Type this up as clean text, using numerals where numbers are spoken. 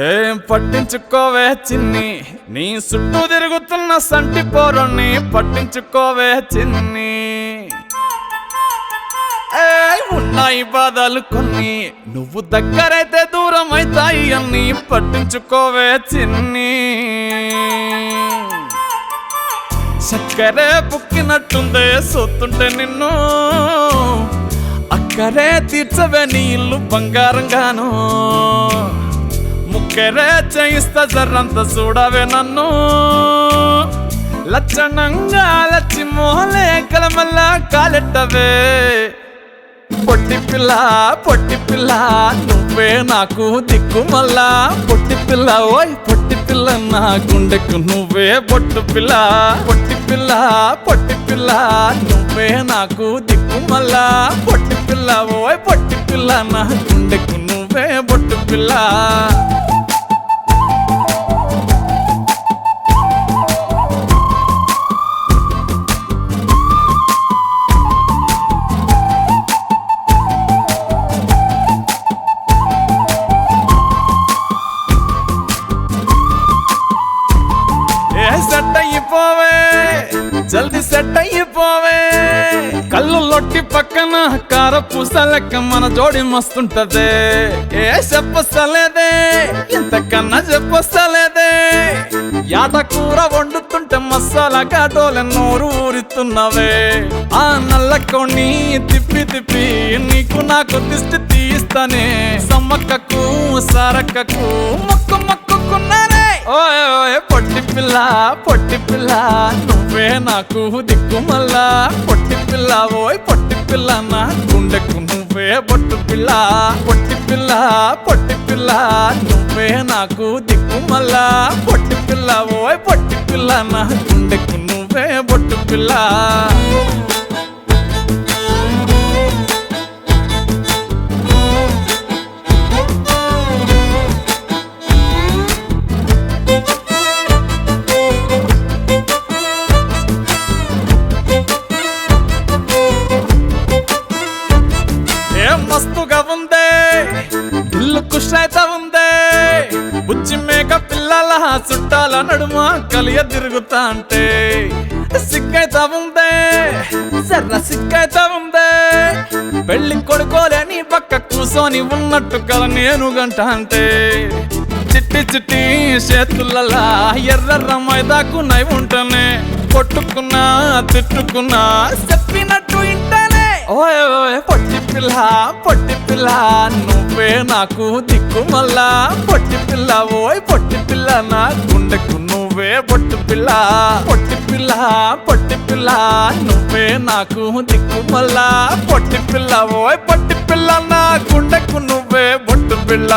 ఏం పట్టించుకోవే చిన్ని, నీ చుట్టూ తిరుగుతున్న సంటి పోరుని పట్టించుకోవే చిన్ని. ఉన్నాయి బాధలు కొన్ని, నువ్వు దగ్గరైతే దూరం అవుతాయి అన్ని పట్టించుకోవే చిన్ని. చక్కరే పుక్కినట్టుందే సొత్తుంటే నిన్ను, అక్కరే తీర్చవే నీ ఇల్లు బంగారంగాను. ముక్కరే చేయిస్తా జర్రంత చూడవే నన్ను, లక్షణంగా లచ్చి మోహలే కలమల్లా కాలెట్టవే. పొట్టి పిల్ల పొట్టి పిల్ల నువ్వే నాకు దిక్కు మల్లా. పొట్టి పిల్ల ఓయ్ పొట్టి పిల్ల నా గుండెకు నువ్వే బొట్టు పిల్ల. పొట్టి పిల్ల పొట్టి పిల్ల నువ్వే నాకు దిక్కు మల్లా. పొట్టి పిల్ల ఓయ్ పొట్టి పిల్ల నా గుండెకు నువ్వే బొట్టు పిల్ల. సెట్ అయిపోవే జల్దీ సెట్ అయిపోవే. కళ్ళు లొట్టి పక్కన కార పూస లెక్క మన జోడి మస్తుంటదే. ఏ చెప్పలేదే ఇంతకన్నా చెప్పలేదే. యాట కూర వండుతుంటే మసాలా ఘాటోలే నోరు ఊరుతున్నవే. ఆ నల్లకొని తిప్పి తిప్పి నీకు నాకు దిష్టి తీస్తానే. సమ్మక్కకు సారక్కకు మొక్కు మొక్కుకున్నానే. ఓయ్ ఓయ్ పొట్టి పిల్ల పొట్టి పిల్ల నువ్వే నాకు దిక్కు మల్లా. పొట్టి పిల్ల ఓయ్ పొట్టి పిల్ల నా గుండెకు నువ్వే బొట్టు పిల్ల. పొట్టి పిల్ల పొట్టి పిల్ల నువ్వే నాకు దిక్కు మల్లా. పొట్టి పిల్ల ఓయ్ పొట్టి పిల్ల నా గుండెకు నువ్వే బొట్టు పిల్ల. మస్తుగా ఉందే ఇల్లు కుషైతా ఉందే. బుచ్చి మేక పిల్లల చుట్టాల నడుమ కలియ తిరుగుతా అంటే సిగ్గైతా ఉందే సర్ర సిగ్గైతా ఉందే. పెళ్లి కొడుకోలేని పక్క కూసోని ఉన్నట్టు కల నేను గంట అంటే. చిట్టి చిట్టి చేతులలా ఎర్ర మైదాకు నై ఉంటనే. కొట్టుకున్నా తిట్టుకున్నా చెప్పినట్టు ఇంటనే. ఓయ్ ఓయ్ పొట్టి పిల్ల పొట్టి పిల్ల నువ్వే నాకు దిక్కు మల్లా. పొట్టి పిల్ల ఓయ్ పొట్టి పిల్ల నా గుండెకు నువ్వే బొట్టు పిల్ల. పొట్టి పిల్ల పొట్టి పిల్ల నువ్వే నాకు దిక్కు మల్లా. పొట్టి పిల్ల ఓయ్ పొట్టి పిల్ల నా గుండెకు నువ్వే బొట్టు పిల్ల.